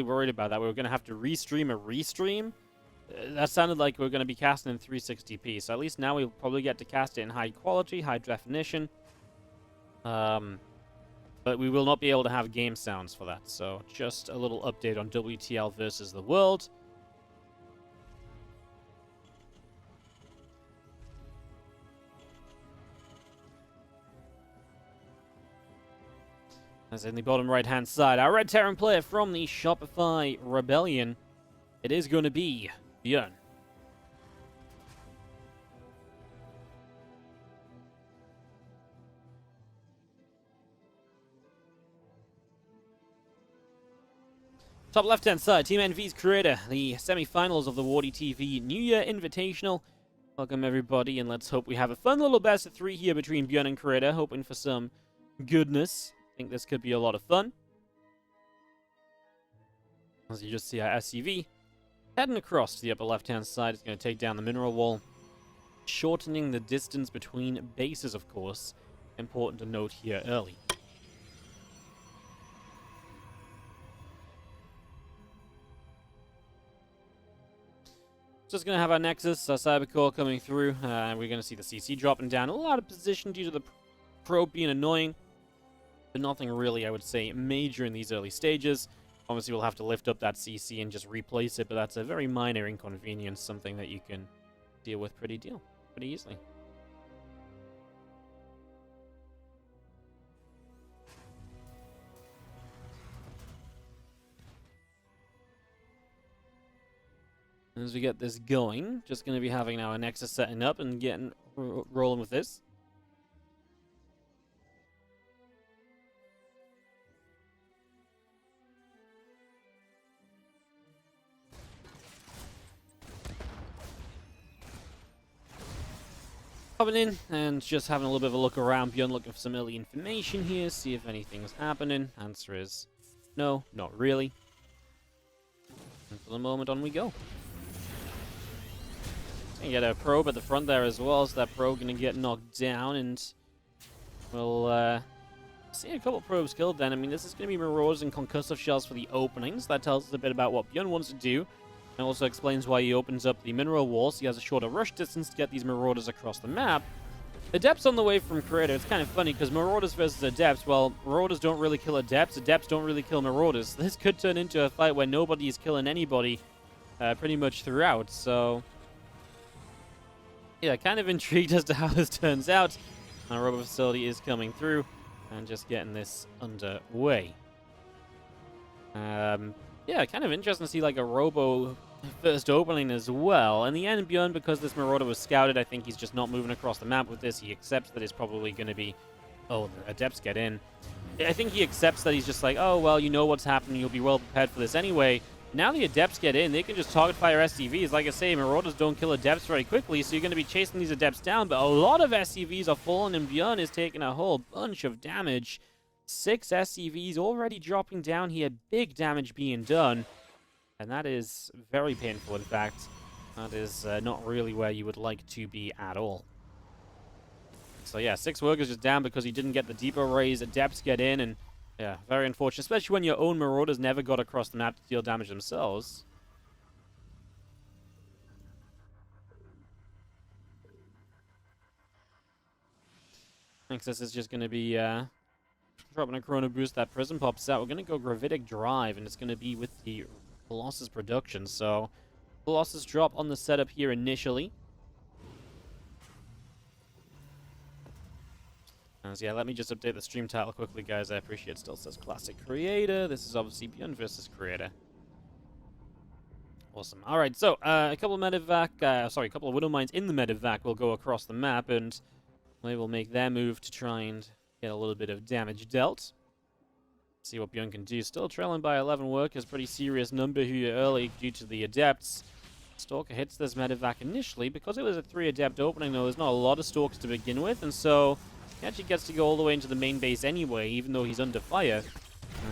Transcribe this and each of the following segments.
worried about that. We were going to have to restream a restream. That sounded like we were going to be casting in 360p. So at least now we'll probably get to cast it in high quality, high definition. But we will not be able to have game sounds for that. So just a little update on WTL versus the world. As in the bottom right-hand side, our Red Terran player from the Shopify Rebellion. It is going to be ByuN. Top left-hand side, Team NV's Creator, the semi-finals of the WardiTV New Year Invitational. Welcome everybody, and let's hope we have a fun little best of 3 here between ByuN and Creator, hoping for some goodness. I think this could be a lot of fun. As you just see our SCV heading across to the upper left-hand side. It's going to take down the mineral wall, shortening the distance between bases, of course. Important to note here early. Just going to have our Nexus, our Cybercore coming through. We're going to see the CC dropping down. A little out of position due to the probe being annoying. But nothing really, I would say, major in these early stages. Obviously, we'll have to lift up that CC and just replace it, but that's a very minor inconvenience, something that you can deal with pretty easily. As we get this going, just going to be having our Nexus setting up and getting rolling with this. Coming in and just having a little bit of a look around. ByuN looking for some early information here, see if anything's happening. Answer is no, not really. And for the moment, on we go. Gonna get a probe at the front there as well, so that probe gonna get knocked down, and we'll see a couple probes killed then. I mean, this is gonna be Marauders and Concussive Shells for the openings. That tells us a bit about what ByuN wants to do. And also explains why he opens up the mineral wall, so he has a shorter rush distance to get these Marauders across the map. Adepts on the way from Creator. It's kind of funny, because Marauders versus Adepts, well, Marauders don't really kill Adepts, Adepts don't really kill Marauders. This could turn into a fight where nobody is killing anybody pretty much throughout, so yeah, kind of intrigued as to how this turns out. Our Robo Facility is coming through, and just getting this underway. Yeah, kind of interesting to see like a Robo first opening as well. In the end, ByuN, because this Marauder was scouted, I think he's just not moving across the map with this. He accepts that it's probably going to be... Oh, the Adepts get in. I think he accepts that he's just like, oh, well, you know what's happening. You'll be well prepared for this anyway. Now the Adepts get in. They can just target fire SCVs. Like I say, Marauders don't kill Adepts very quickly, so you're going to be chasing these Adepts down. But a lot of SCVs are falling, and ByuN is taking a whole bunch of damage. 6 SCVs already dropping down here. Big damage being done. And that is very painful, in fact. That is not really where you would like to be at all. So yeah, 6 workers just down because he didn't get the deeper raise. Adepts get in, and yeah, very unfortunate. Especially when your own Marauders never got across the map to deal damage themselves. Nexus is just going to be... dropping a Chrono Boost. That Prism pops out. We're going to go Gravitic Drive, and it's going to be with the Colossus production. So, Colossus drop on the setup here initially. So yeah, let me just update the stream title quickly, guys. I appreciate it. Still says Classic Creator. This is obviously ByuN versus Creator. Awesome. All right, so a couple of Medevac, sorry, a couple of Widow Mines in the Medevac will go across the map, and they will make their move to try and get a little bit of damage dealt. See what ByuN can do. Still trailing by 11 workers. Pretty serious number here early due to the Adepts. Stalker hits this Medevac initially. Because it was a 3 Adept opening, though, there's not a lot of Stalkers to begin with, and so he actually gets to go all the way into the main base anyway, even though he's under fire.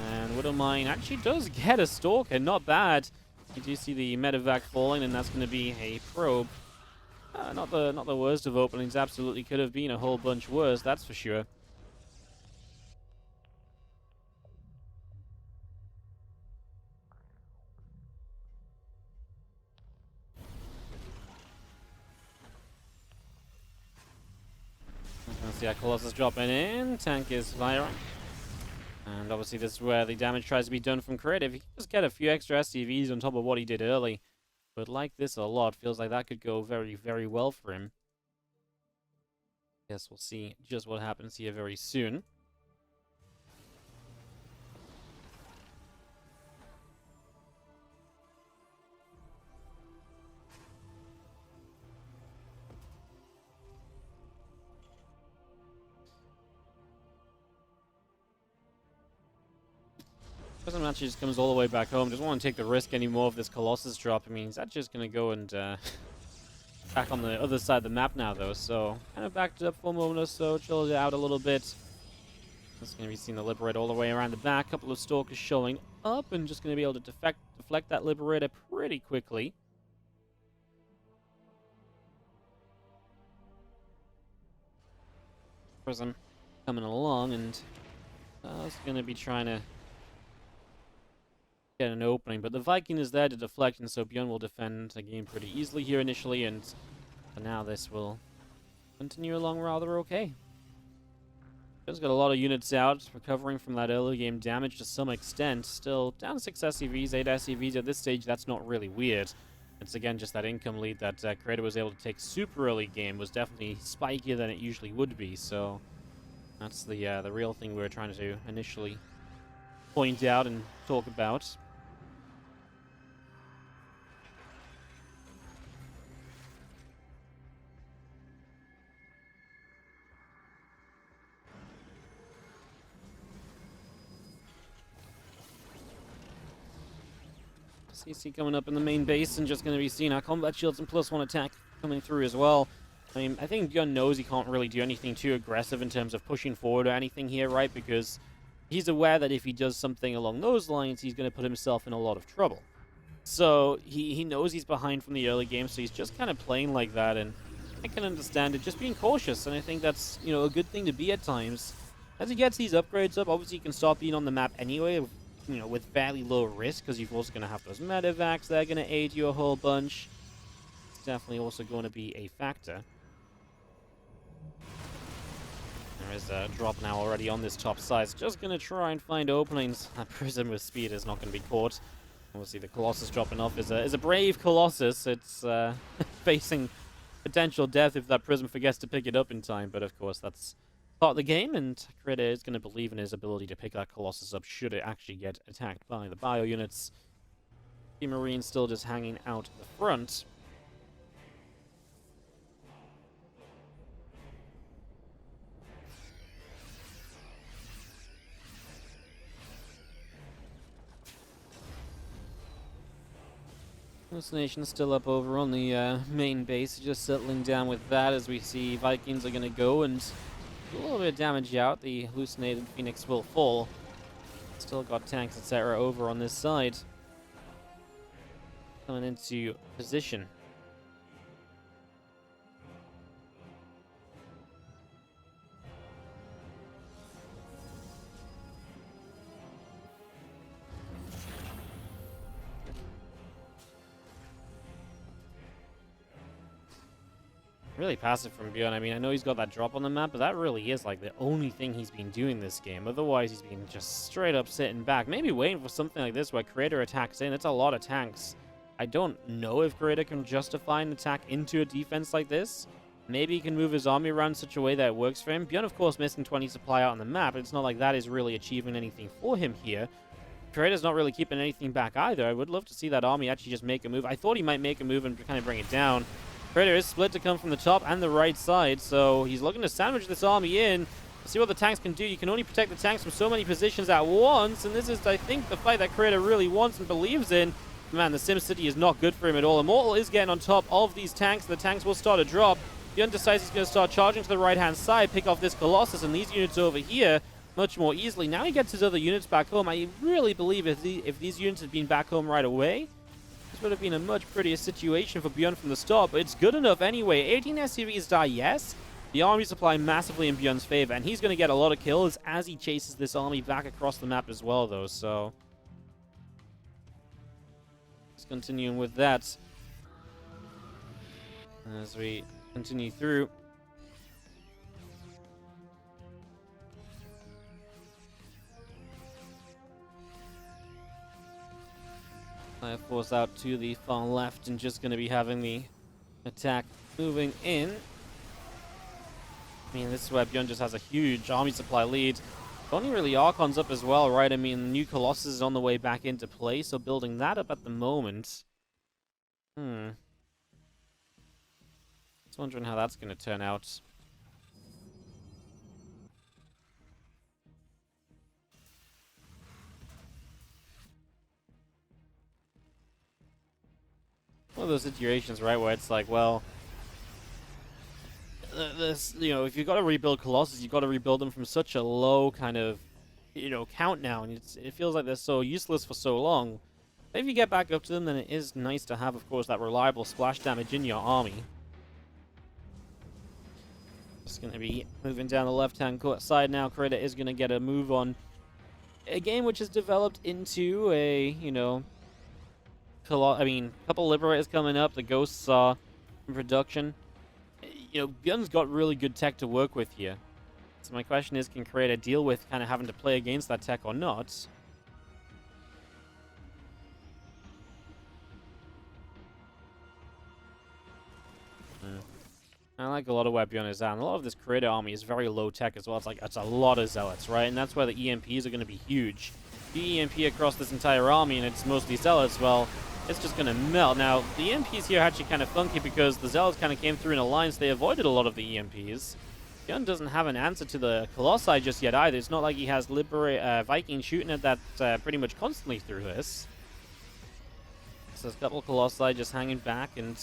And Widow Mine actually does get a Stalker. Not bad. You do see the Medevac falling, and that's going to be a probe. Not the worst of openings. Absolutely could have been a whole bunch worse, that's for sure. See that Colossus dropping in. Tank is firing. And obviously this is where the damage tries to be done from Creator. If he can just get a few extra SCVs on top of what he did early. But like this a lot. Feels like that could go very, very well for him. Guess we'll see just what happens here very soon. Prism actually just comes all the way back home. Doesn't want to take the risk anymore of this Colossus drop. I mean, he's actually just going to go and back on the other side of the map now, though. So kind of backed up for a moment or so, chilled it out a little bit. Just going to be seeing the Liberator all the way around the back. A couple of Stalkers showing up and just going to be able to deflect that Liberator pretty quickly. Prism coming along, and I was going to be trying to get an opening, but the Viking is there to deflect, and so ByuN will defend the game pretty easily here initially, and for now this will continue along rather okay. ByuN's got a lot of units out, recovering from that early game damage to some extent. Still down 6 SCVs, 8 SCVs at this stage. That's not really weird. It's again just that income lead that Creator was able to take super early game was definitely spikier than it usually would be, so that's the real thing we were trying to initially point out and talk about. CC coming up in the main base and just going to be seeing our combat shields and +1 attack coming through as well. I mean, I think ByuN knows he can't really do anything too aggressive in terms of pushing forward or anything here, right? Because he's aware that if he does something along those lines, he's going to put himself in a lot of trouble. So he knows he's behind from the early game, so he's just kind of playing like that, and I can understand it, just being cautious, and I think that's, you know, a good thing to be at times. As he gets these upgrades up, obviously he can start being on the map anyway, you know, with fairly low risk, because you're also going to have those medevacs that are going to aid you a whole bunch. It's definitely also going to be a factor. There is a drop now already on this top side. It's just going to try and find openings. That Prism with speed is not going to be caught. Obviously the Colossus dropping off is a brave Colossus. It's facing potential death if that Prism forgets to pick it up in time, but of course that's part of the game, and Creator is going to believe in his ability to pick that Colossus up should it actually get attacked by the bio units. The Marine still just hanging out the front. Hallucination still up over on the main base, just settling down with that as we see Vikings are going to go and a little bit of damage out. The hallucinated Phoenix will fall. Still got tanks, etc. over on this side. Coming into position. Really passive from ByuN. I mean, I know he's got that drop on the map, but that really is like the only thing he's been doing this game. Otherwise, he's been just straight up sitting back. Maybe waiting for something like this where Creator attacks in. It's a lot of tanks. I don't know if Creator can justify an attack into a defense like this. Maybe he can move his army around in such a way that it works for him. ByuN, of course, missing 20 supply out on the map. It's not like that is really achieving anything for him here. Creator's not really keeping anything back either. I would love to see that army actually just make a move. I thought he might make a move and kind of bring it down. Creator is split to come from the top and the right side, so he's looking to sandwich this army in. See what the tanks can do. You can only protect the tanks from so many positions at once, and this is, I think, the fight that Creator really wants and believes in. Man, the SimCity is not good for him at all. Immortal is getting on top of these tanks. The tanks will start to drop. ByuN decides he's going to start charging to the right-hand side, pick off this Colossus and these units over here much more easily. Now he gets his other units back home. I really believe if these units had been back home right away, this would have been a much prettier situation for ByuN from the start, but it's good enough anyway. 18 SCVs die, yes. The army supply massively in ByuN's favor, and he's going to get a lot of kills as he chases this army back across the map as well, though, so let's continue with that as we continue through. Force out to the far left and just going to be having the attack moving in. I mean, this is where ByuN just has a huge army supply lead. Only really Archon's up as well, right? I mean, the new Colossus is on the way back into play, so building that up at the moment. Just wondering how that's going to turn out. One of those situations, right, where it's like, well, this, you know, if you've got to rebuild Colossus, you've got to rebuild them from such a low kind of, you know, count now, and it feels like they're so useless for so long. If you get back up to them, then it is nice to have, of course, that reliable splash damage in your army. Just going to be moving down the left-hand side now. Creator is going to get a move on a game which has developed into a, you know, a couple Liberators coming up. The Ghosts are in production. You know, ByuN's got really good tech to work with here. So my question is, can Creator deal with kind of having to play against that tech or not? I like a lot of where ByuN is at. And a lot of this Creator army is very low tech as well. It's a lot of Zealots, right? And that's where the EMPs are going to be huge. If you EMP across this entire army and it's mostly Zealots, well, it's just going to melt. Now, the EMPs here are actually kind of funky because the Zealots kind of came through in alliance. They avoided a lot of the EMPs. ByuN doesn't have an answer to the Colossi just yet either. It's not like he has Viking shooting at that pretty much constantly through this. So there's a couple of Colossi just hanging back and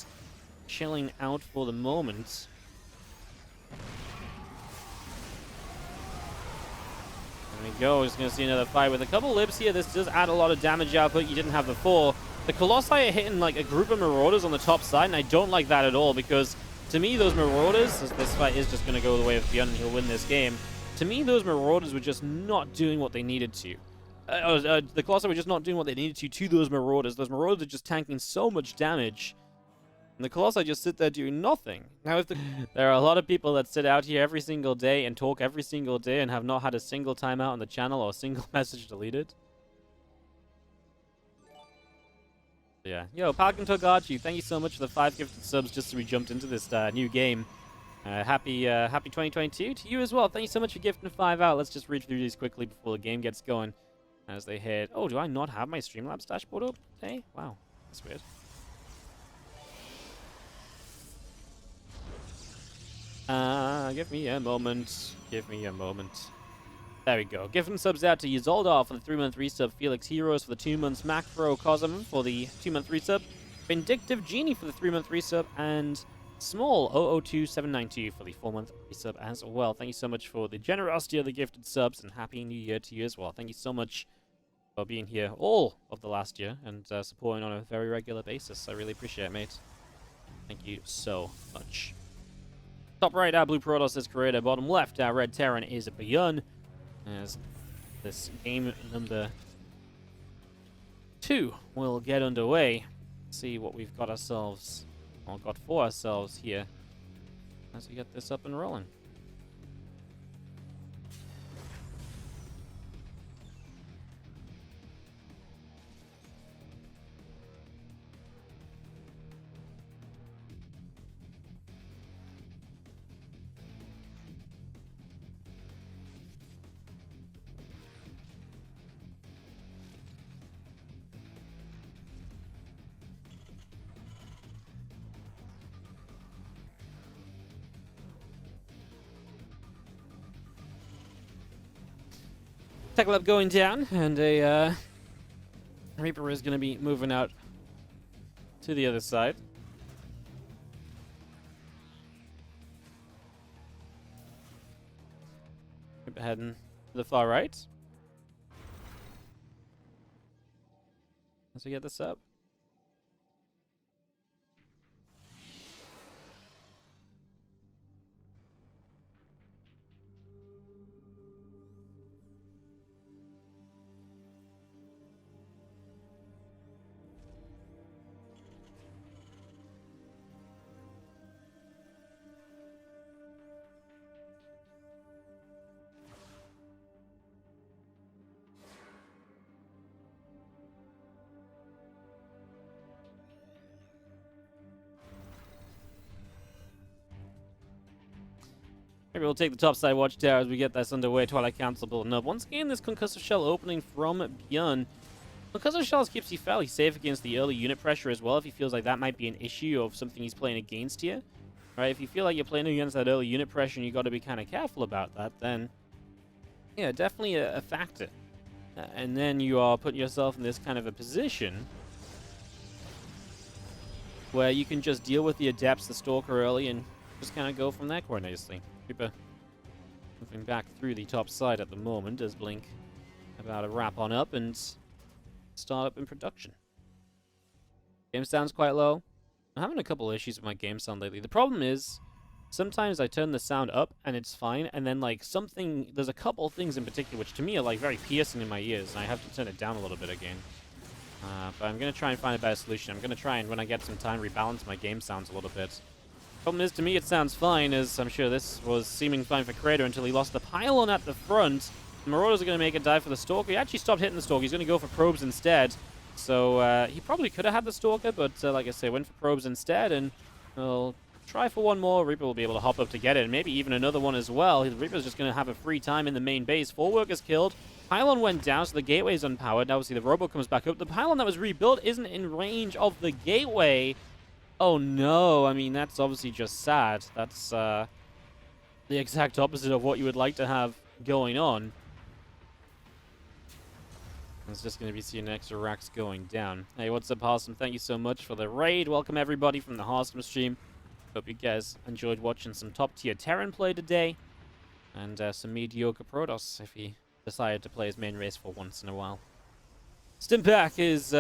chilling out for the moment. There we go. Just going to see another fight with a couple libs here. This does add a lot of damage output you didn't have before. The Colossi are hitting like a group of Marauders on the top side, and I don't like that at all because to me those Marauders, as this fight is just going to go the way of ByuN and he'll win this game, to me those Marauders were just not doing what they needed to. The Colossi were just not doing what they needed to those Marauders. Those Marauders are just tanking so much damage. And the Colossi just sit there doing nothing. Now, if there are a lot of people that sit out here every single day and talk every single day and have not had a single timeout on the channel or a single message deleted. Yeah. Yo, Falcon Togachi, thank you so much for the 5 gifted subs just as we jumped into this new game. Happy 2022 to you as well. Thank you so much for gifting 5 out. Let's just read through these quickly before the game gets going. As they hit... Oh, do I not have my Streamlabs dashboard up today? Wow, that's weird. Give me a moment. Give me a moment. There we go. Gifting subs out to Yzoldar for the 3-month resub, Felix Heroes for the 2 months, Macrocosm for the 2-month resub, Vindictive Genie for the 3-month resub, and Small 002792 for the 4-month resub as well. Thank you so much for the generosity of the gifted subs, and Happy New Year to you as well. Thank you so much for being here all of the last year and supporting on a very regular basis. I really appreciate it, mate. Thank you so much. Top right, our blue Protoss is Creator. Bottom left, our red Terran is ByuN. As this game number 2 will get underway. See what we've got ourselves, or got for ourselves here as we get this up and rolling. Tech Lab going down, and a Reaper is going to be moving out to the other side. Reaper heading to the far right. As we get this up. Maybe we'll take the topside watchtower as we get this underway. Twilight Council building up. Once again, this concussive shell opening from ByuN. Concussive shells keeps you fairly safe against the early unit pressure as well, if he feels like that might be an issue of something he's playing against here. Right, if you feel like you're playing against that early unit pressure and you got to be kind of careful about that, then yeah, definitely a factor. And then you are putting yourself in this kind of a position where you can just deal with the Adepts, the Stalker early, and just kind of go from there quite nicely. Reaper moving back through the top side at the moment as Blink about to wrap on up and start up in production. Game sound's quite low. I'm having a couple issues with my game sound lately. The problem is, sometimes I turn the sound up and it's fine, and then like there's a couple things in particular which to me are like very piercing in my ears, and I have to turn it down a little bit again. But I'm going to try and find a better solution. I'm going to try and, when I get some time, rebalance my game sounds a little bit. Problem is, to me, it sounds fine, as I'm sure this was seeming fine for Creator until he lost the pylon at the front. The Marauders are going to make a dive for the Stalker. He actually stopped hitting the Stalker. He's going to go for probes instead. So he probably could have had the Stalker, but like I say, went for probes instead, and we'll try for one more. Reaper will be able to hop up to get it, and maybe even another one as well. The Reaper's just going to have a free time in the main base. 4 workers killed. Pylon went down, so the gateway is unpowered. Now, obviously, the Robo comes back up. The pylon that was rebuilt isn't in range of the gateway. Oh, no. I mean, that's obviously just sad. That's the exact opposite of what you would like to have going on. It's just going to be seeing extra racks going down. Hey, what's up, Harsum? Thank you so much for the raid. Welcome, everybody, from the Harsum stream. Hope you guys enjoyed watching some top-tier Terran play today. And some mediocre Protoss, if he decided to play his main race for once in a while. Stimpack is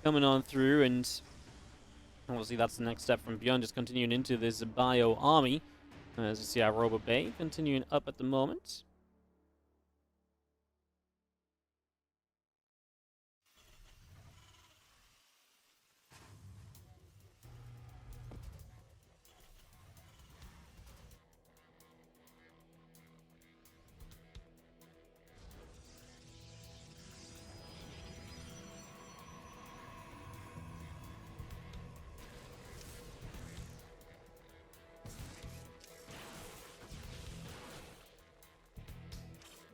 coming on through, and obviously that's the next step from ByuN, just continuing into this bio army. As you see our Robo Bay continuing up at the moment.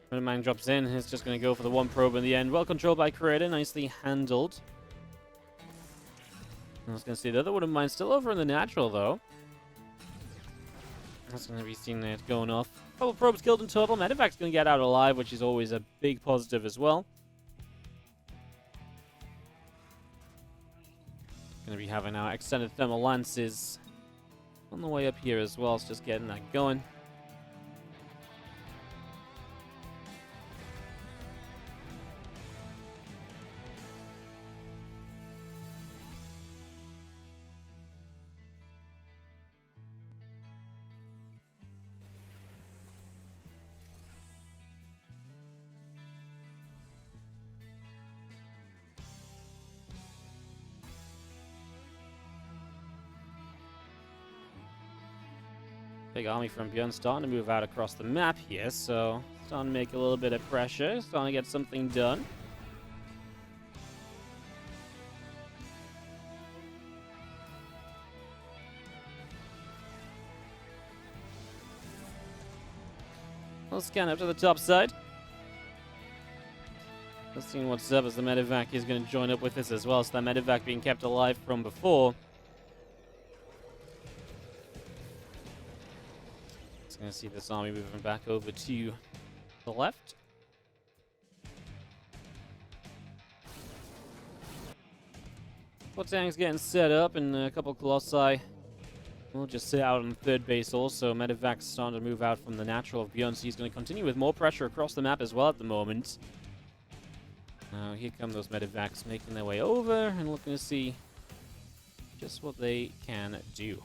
When a man drops in, he's just going to go for the one probe in the end. Well controlled by Creator, nicely handled. I was going to say the other one of mine still over in the natural, though. That's going to be seen there going off. Couple probes killed in total. Medevac's going to get out alive, which is always a big positive as well. Going to be having our extended thermal lances on the way up here as well. It's just getting that going. Big army from ByuN starting to move out across the map here, so starting to make a little bit of pressure, starting to get something done. We'll scan up to the top side. Let's see what's up as the medevac is going to join up with this as well, so that medevac being kept alive from before. Going to see this army moving back over to the left. Tang's getting set up, and a couple Colossi will just sit out on the third base also. Medevac's starting to move out from the natural of ByuN, so he's going to continue with more pressure across the map as well at the moment. Now here come those Medevacs making their way over and looking to see just what they can do.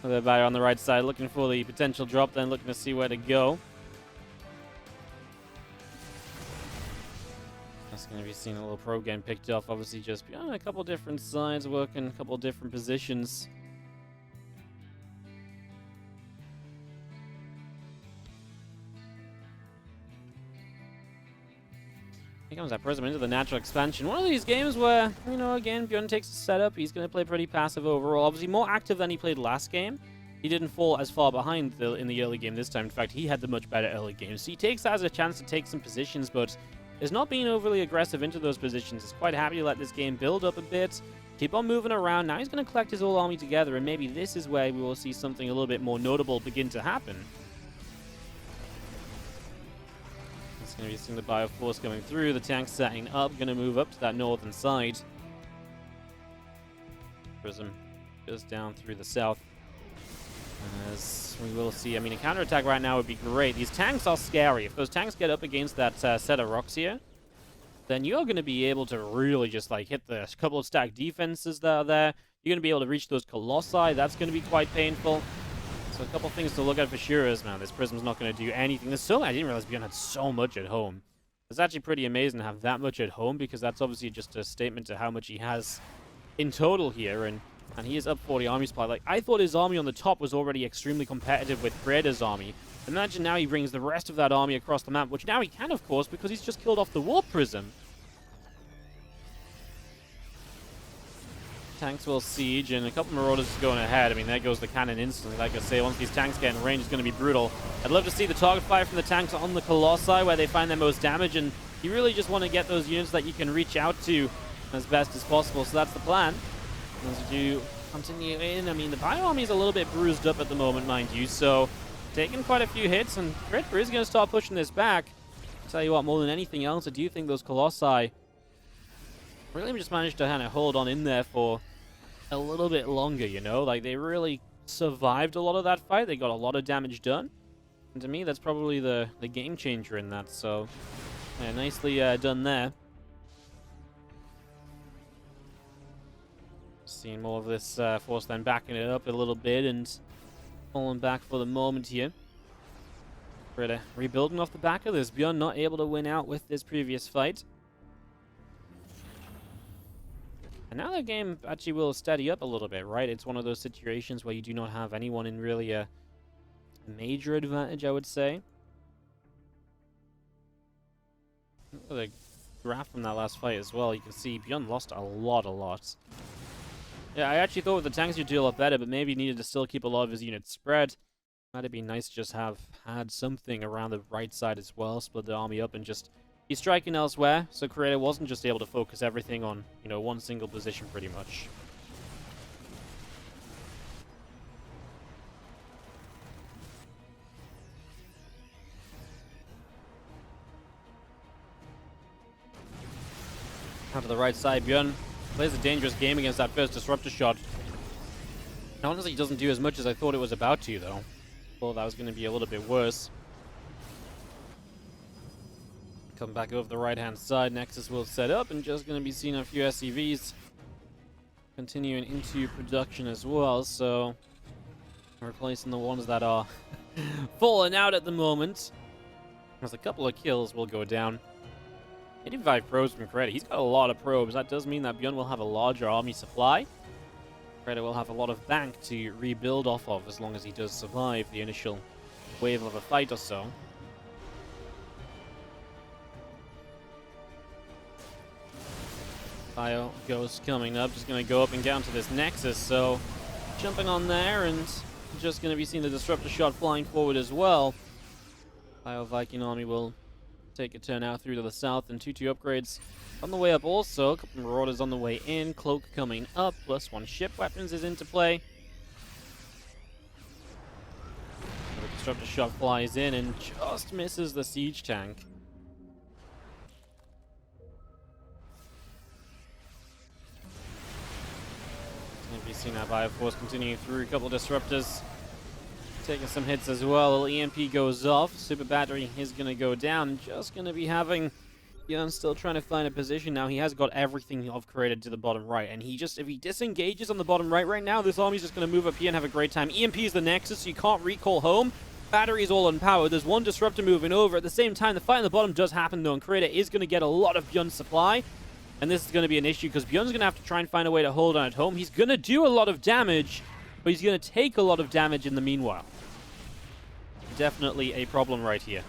The buyer on the right side looking for the potential drop, then looking to see where to go. That's going to be seeing a little probe getting picked off. Obviously, just beyond a couple different sides, working a couple different positions. Here comes that Prism into the natural expansion. One of these games where, you know, again, ByuN takes a setup. He's going to play pretty passive overall. Obviously, more active than he played last game. He didn't fall as far behind in the early game this time. In fact, he had the much better early game. So he takes that as a chance to take some positions, but is not being overly aggressive into those positions. He's quite happy to let this game build up a bit, keep on moving around. Now he's going to collect his whole army together, and maybe this is where we will see something a little bit more notable begin to happen. Going to be seeing the Bioforce coming through, the tank setting up, going to move up to that northern side. Prism goes down through the south. As we will see, I mean, a counterattack right now would be great. These tanks are scary. If those tanks get up against that set of rocks here, then you're going to be able to really just like hit the couple of stack defenses that are there. You're going to be able to reach those Colossi. That's going to be quite painful. So a couple things to look at for sure is, man, this Prism's not going to do anything. There's so I didn't realize ByuN had so much at home. It's actually pretty amazing to have that much at home, because that's obviously just a statement to how much he has in total here. And he is up 40 army supply. Like, I thought his army on the top was already extremely competitive with Creator's army. Imagine now he brings the rest of that army across the map, which now he can, of course, because he's just killed off the Warp Prism. Tanks will siege, and a couple Marauders going ahead. I mean, there goes the cannon instantly. Like I say, once these tanks get in range, it's going to be brutal. I'd love to see the target fire from the tanks on the Colossi, where they find their most damage, and you really just want to get those units that you can reach out to as best as possible. So that's the plan. As you continue in, I mean, the Bio Army is a little bit bruised up at the moment, mind you, so taking quite a few hits, and Creator is going to start pushing this back. I'll tell you what, more than anything else, I do think those Colossi really just managed to kind of hold on in there for a little bit longer, you know? Like, they really survived a lot of that fight. They got a lot of damage done. And to me, that's probably the game changer in that. So, yeah, nicely done there. Seeing more of this force then backing it up a little bit and falling back for the moment here. Creator rebuilding off the back of this. ByuN not able to win out with this previous fight. And now the game actually will steady up a little bit, right? It's one of those situations where you do not have anyone in really a major advantage, I would say. Look at the graph from that last fight as well. You can see ByuN lost a lot. Yeah, I actually thought with the tanks you'd do a lot better, but maybe needed to still keep a lot of his units spread. Might have been nice to just have had something around the right side as well, split the army up and just be striking elsewhere, so Creator wasn't just able to focus everything on, you know, one single position pretty much. Out to the right side, ByuN plays a dangerous game against that first disruptor shot. Now, honestly, he doesn't do as much as I thought it was about to, though. Thought that was going to be a little bit worse. Come back over the right-hand side. Nexus will set up, and just going to be seeing a few SCVs continuing into production as well. So, replacing the ones that are falling out at the moment. As a couple of kills will go down. 85 probes from Creator. He's got a lot of probes. That does mean that ByuN will have a larger army supply. Creator will have a lot of bank to rebuild off of as long as he does survive the initial wave of a fight or so. Bio Ghost coming up, just going to go up and down to this Nexus, so jumping on there and just going to be seeing the Disruptor shot flying forward as well. Bio Viking army will take a turn out through to the south, and 2-2 upgrades on the way up also. A couple Marauders on the way in, Cloak coming up, plus 1 ship weapons is into play. The Disruptor shot flies in and just misses the siege tank. You've seen that Bioforce continuing through a couple of Disruptors. Taking some hits as well. A little EMP goes off. Super Battery is going to go down. Just going to be having ByuN's still trying to find a position now. He has got everything of created to the bottom right, and if he disengages on the bottom right now, this army's just going to move up here and have a great time. EMP is the nexus, so you can't recall home. Battery is all unpowered. There's one disruptor moving over. At the same time, the fight on the bottom does happen, though, and Creator is going to get a lot of ByuN's supply, and this is going to be an issue because ByuN's going to have to try and find a way to hold on at home. He's going to do a lot of damage, but he's going to take a lot of damage in the meanwhile. Definitely a problem right here.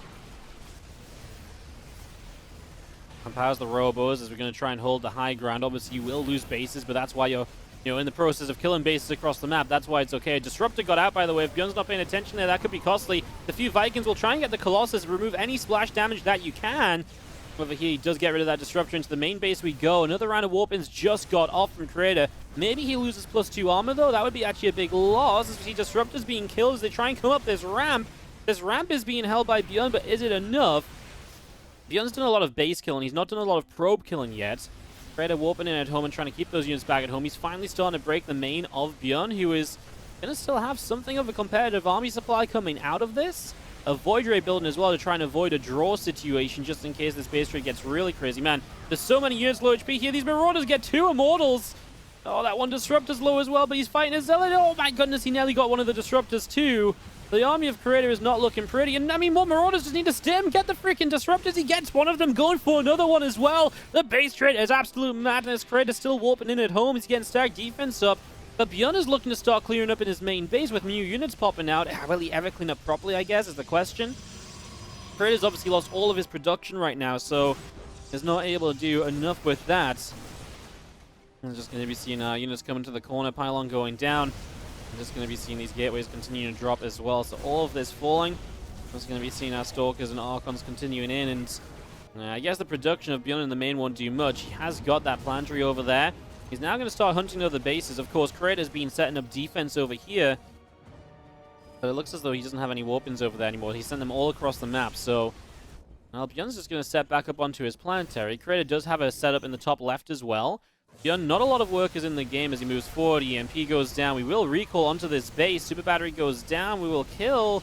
Empowers the robos as we're going to try and hold the high ground. Obviously, you will lose bases, but that's why you're in the process of killing bases across the map. That's why it's okay. A Disruptor got out, by the way. If ByuN's not paying attention there, that could be costly. The few Vikings will try and get the Colossus, remove any splash damage that you can. Over here, he does get rid of that Disruptor. Into the main base we go. Another round of Warpins just got off from Creator. Maybe he loses +2 armor, though. That would be actually a big loss. As we see Disruptors being killed as they try and come up this ramp. This ramp is being held by ByuN, but is it enough? ByuN's done a lot of base killing. He's not done a lot of probe killing yet. Creator warping in at home and trying to keep those units back at home. He's finally starting to break the main of ByuN, who is going to still have something of a competitive army supply coming out of this. A Void Ray building as well to try and avoid a draw situation just in case this Basetrade gets really crazy. Man, there's so many units low HP here. These Marauders get 2 Immortals. Oh, that one Disruptor's low as well, but he's fighting a Zealot. Oh my goodness, he nearly got one of the Disruptors too. The army of Creator is not looking pretty, and I mean, more Marauders just need to stem, get the freaking Disruptors. He gets one of them, going for another one as well. The Basetrade is absolute madness. Creator still warping in at home. He's getting stacked defense up, but ByuN is looking to start clearing up in his main base with new units popping out. Will he ever clean up properly, I guess, is the question. Creator's obviously lost all of his production right now, so he's not able to do enough with that. I'm just going to be seeing units coming to the corner, pylon going down. I'm just going to be seeing these gateways continuing to drop as well. So all of this falling. I'm just going to be seeing our Stalkers and Archons continuing in. And I guess the production of ByuN in the main won't do much. He has got that planetary over there. He's now going to start hunting other bases. Of course, Creator's been setting up defense over here. But it looks as though he doesn't have any Warpins over there anymore. He sent them all across the map. So now ByuN's just going to step back up onto his planetary. Creator does have a setup in the top left as well. ByuN, not a lot of workers in the game as he moves forward. EMP goes down. We will recall onto this base. Super Battery goes down. We will kill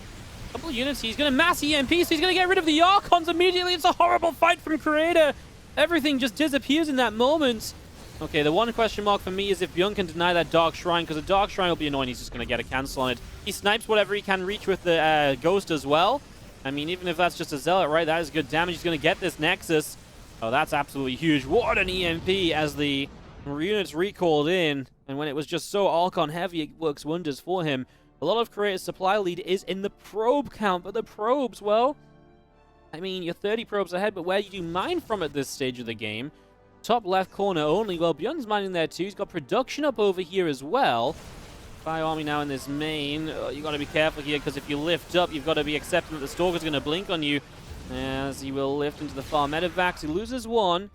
a couple of units. He's going to mass EMP, so he's going to get rid of the Archons immediately. It's a horrible fight from Creator. Everything just disappears in that moment. Okay, the one question mark for me is if ByuN can deny that Dark Shrine, because the Dark Shrine will be annoying. He's just going to get a cancel on it. He snipes whatever he can reach with the Ghost as well. I mean, even if that's just a Zealot, right, that is good damage. He's going to get this Nexus. Oh, that's absolutely huge. What an EMP as the units recalled in, and when it was just so Archon heavy, it works wonders for him. A lot of Creator's supply lead is in the probe count, but the probes, well, I mean, you're 30 probes ahead, but where do you mine from at this stage of the game? Top left corner only. Well, ByuN's mining there too. He's got production up over here as well. Fire army now in this main. You got to be careful here, because if you lift up, you've got to be accepting that the Stalker's going to blink on you, as he will lift into the far medevacs. He loses one.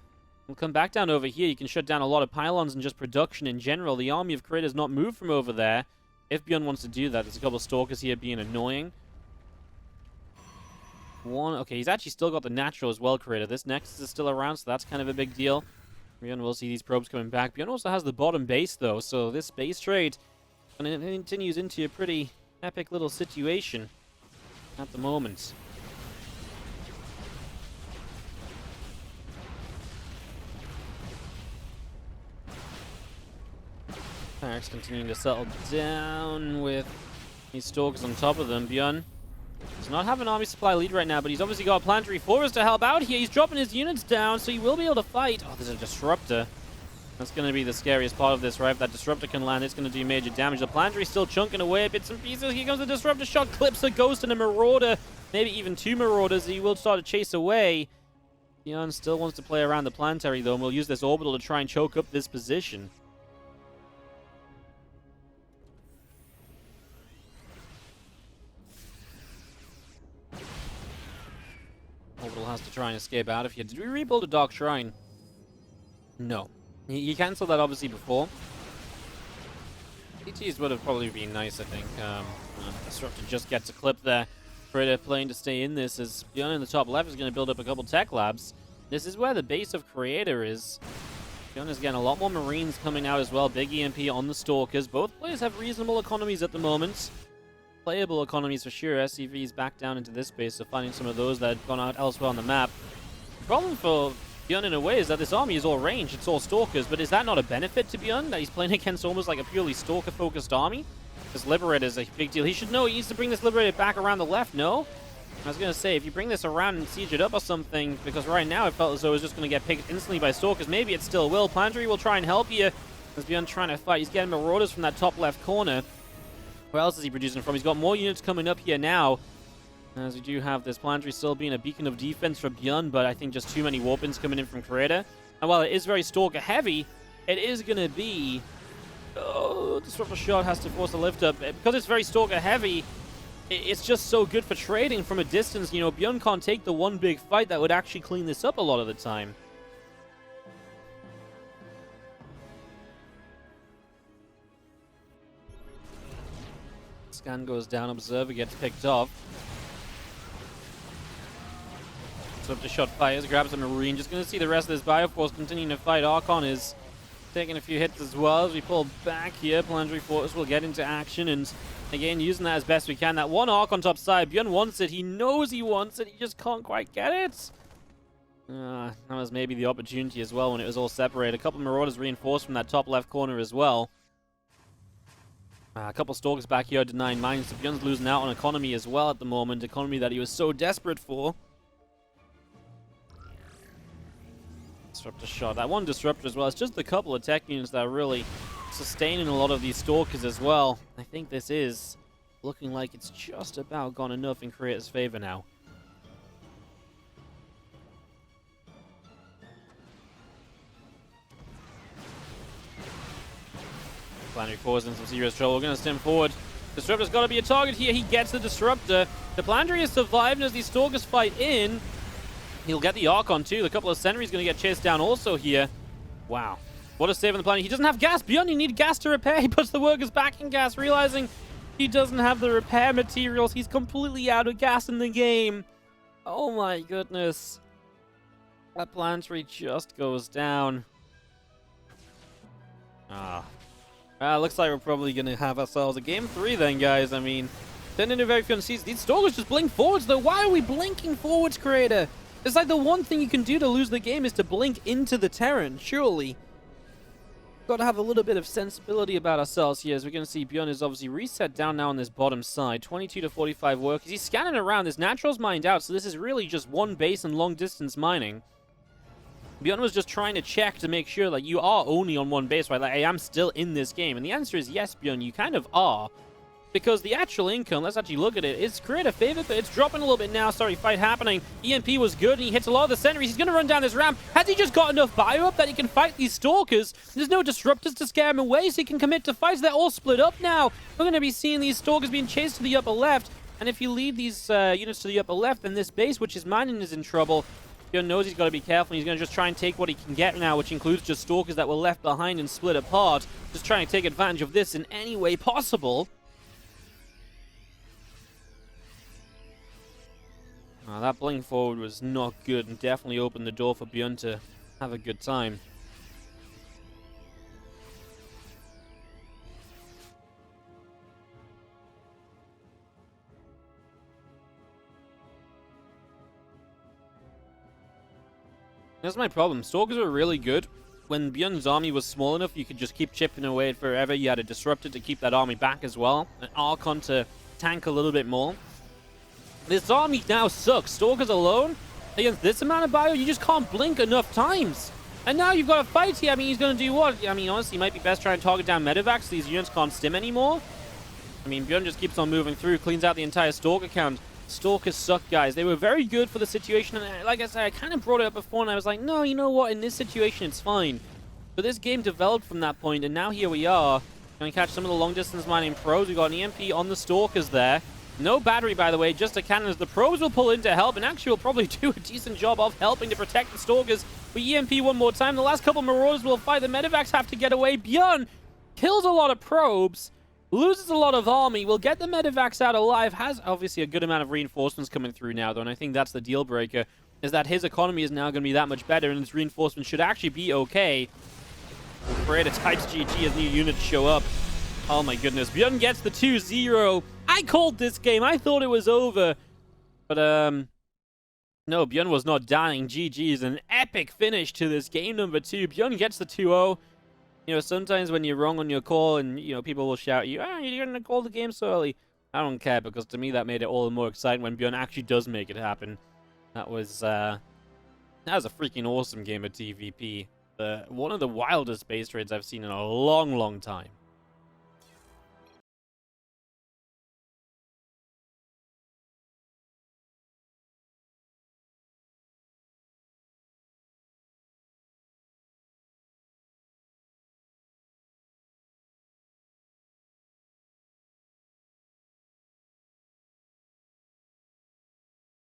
We'll come back down over here. You can shut down a lot of pylons and just production in general. The army of Creator's not moved from over there. If ByuN wants to do that, there's a couple of Stalkers here being annoying. One, okay, he's actually still got the natural as well, Creator. This Nexus is still around, so that's kind of a big deal. ByuN will see these probes coming back. ByuN also has the bottom base, though, so this Basetrade continues into a pretty epic little situation at the moment. Barracks continuing to settle down with these Stalkers on top of them. ByuN does not have an army supply lead right now, but he's obviously got a planetary forest to help out here. He's dropping his units down, so he will be able to fight. Oh, there's a Disruptor. That's going to be the scariest part of this, right? If that Disruptor can land, it's going to do major damage. The planetary's still chunking away bits and pieces. Here comes the Disruptor shot, clips a Ghost and a Marauder. Maybe even 2 Marauders. He will start to chase away. ByuN still wants to play around the planetary, though, and we'll use this orbital to try and choke up this position. Orbital has to try and escape out of here. Did we rebuild a Dark Shrine? No. He cancelled that obviously before. CTs would have probably been nice, I think. Disruptor just gets a clip there. Creator playing to stay in this as ByuN in the top left is going to build up a couple tech labs. This is where the base of Creator is. ByuN is getting a lot more Marines coming out as well. Big EMP on the Stalkers. Both players have reasonable economies at the moment. Playable economies for sure. SCV's back down into this base, so finding some of those that have gone out elsewhere on the map. The problem for ByuN in a way is that this army is all ranged, it's all Stalkers, but is that not a benefit to ByuN, that he's playing against almost like a purely Stalker-focused army? This Liberator is a big deal. He should know he needs to bring this Liberator back around the left, no? I was going to say, if you bring this around and siege it up or something, because right now it felt as though it was just going to get picked instantly by Stalkers. Maybe it still will. Planetary will try and help here as ByuN trying to fight. He's getting Marauders from that top left corner. Where else is he producing from? He's got more units coming up here now. As we do have this Planetary still being a beacon of defense for ByuN, but I think just too many Warpins coming in from Creator. And while it is very Stalker heavy, it is going to be... Oh, Disruptor Shot has to force a lift up. Because it's very Stalker heavy, it's just so good for trading from a distance. You know, ByuN can't take the one big fight that would actually clean this up a lot of the time. Scan goes down, Observer gets picked off. Disruptor Shot fires, grabs a Marine. Just going to see the rest of this Bioforce continuing to fight. Archon is taking a few hits as well as we pull back here. Planetary Force will get into action, and again, using that as best we can. That one Arc on top side, ByuN wants it. He knows he wants it. He just can't quite get it. That was maybe the opportunity as well when it was all separated. A couple of Marauders reinforced from that top left corner as well. A couple Stalkers back here denying mines. So ByuN's losing out on economy as well at the moment. Economy that he was so desperate for. Disruptor Shot. That one Disruptor as well. It's just a couple of tech units that are really sustaining a lot of these Stalkers as well. I think this is looking like it's just about gone enough in Creator's favor now. Planetary Force in some serious trouble. We're going to stem forward. Disruptor's got to be a target here. He gets the Disruptor. The Planetary has survived, and as these Stalkers fight in, he'll get the Archon too. A couple of Sentries going to get chased down also here. Wow. What a save on the planet. He doesn't have gas. ByuN, you need gas to repair. He puts the workers back in gas, realizing he doesn't have the repair materials. He's completely out of gas in the game. Oh my goodness. That Planetary just goes down. Looks like we're probably going to have ourselves a game 3 then, guys. I mean, turned into very few seasons. These Stalkers just blink forwards, though. Why are we blinking forwards, Creator? It's like the one thing you can do to lose the game is to blink into the Terran, surely. Got to have a little bit of sensibility about ourselves here, as we're going to see ByuN is obviously reset down now on this bottom side. 22 to 45 workers. He's scanning around. This Natural's mined out, so this is really just one base and long-distance mining. ByuN was just trying to check to make sure that you are only on one base, right? Like, I am still in this game. And the answer is yes, ByuN, you kind of are. Because the actual income, let's actually look at it, it's Creator favored, but it's dropping a little bit now. Sorry, fight happening. EMP was good, and he hits a lot of the sentries. He's going to run down this ramp. Has he just got enough bio up that he can fight these Stalkers? There's no Disruptors to scare him away, so he can commit to fights. They're all split up now. We're going to be seeing these Stalkers being chased to the upper left. And if you lead these units to the upper left, then this base, which is mining, is in trouble. ByuN knows he's got to be careful, and he's going to just try and take what he can get now, which includes just Stalkers that were left behind and split apart. Just trying to take advantage of this in any way possible. That blink forward was not good and definitely opened the door for ByuN to have a good time. That's my problem. Stalkers were really good. When ByuN's army was small enough, you could just keep chipping away at forever. You had a Disruptor to keep that army back as well. An Archon to tank a little bit more. This army now sucks. Stalkers alone, against this amount of bio, you just can't blink enough times. And now you've got a fight here. I mean, he's going to do what? I mean, honestly, it might be best trying to target down Medivacs. These units can't stim anymore. I mean, ByuN just keeps on moving through, cleans out the entire Stalker count. Stalkers suck, guys. They were very good for the situation. And like I said, I kind of brought it up before, and I was like, no, you know what? In this situation, it's fine. But this game developed from that point, and now here we are. Going to catch some of the long-distance mining pros. We've got an EMP on the Stalkers there. No battery, by the way, just a cannon as the probes will pull in to help, and actually will probably do a decent job of helping to protect the Stalkers. We EMP one more time. The last couple of Marauders will fight. The Medivacs have to get away. ByuN kills a lot of probes, loses a lot of army, will get the Medivacs out alive, has obviously a good amount of reinforcements coming through now, though, and I think that's the deal breaker, is that his economy is now going to be that much better, and his reinforcements should actually be okay. Creator types GG as new units show up. Oh my goodness. ByuN gets the 2-0. I called this game. I thought it was over. But, No, ByuN was not dying. GG's, an epic finish to this game number 2. ByuN gets the 2-0. You know, sometimes when you're wrong on your call and, you know, people will shout at you, you're going to call the game so early. I don't care, because to me that made it all the more exciting when ByuN actually does make it happen. That was a freaking awesome game of TvP. One of the wildest base trades I've seen in a long, long time.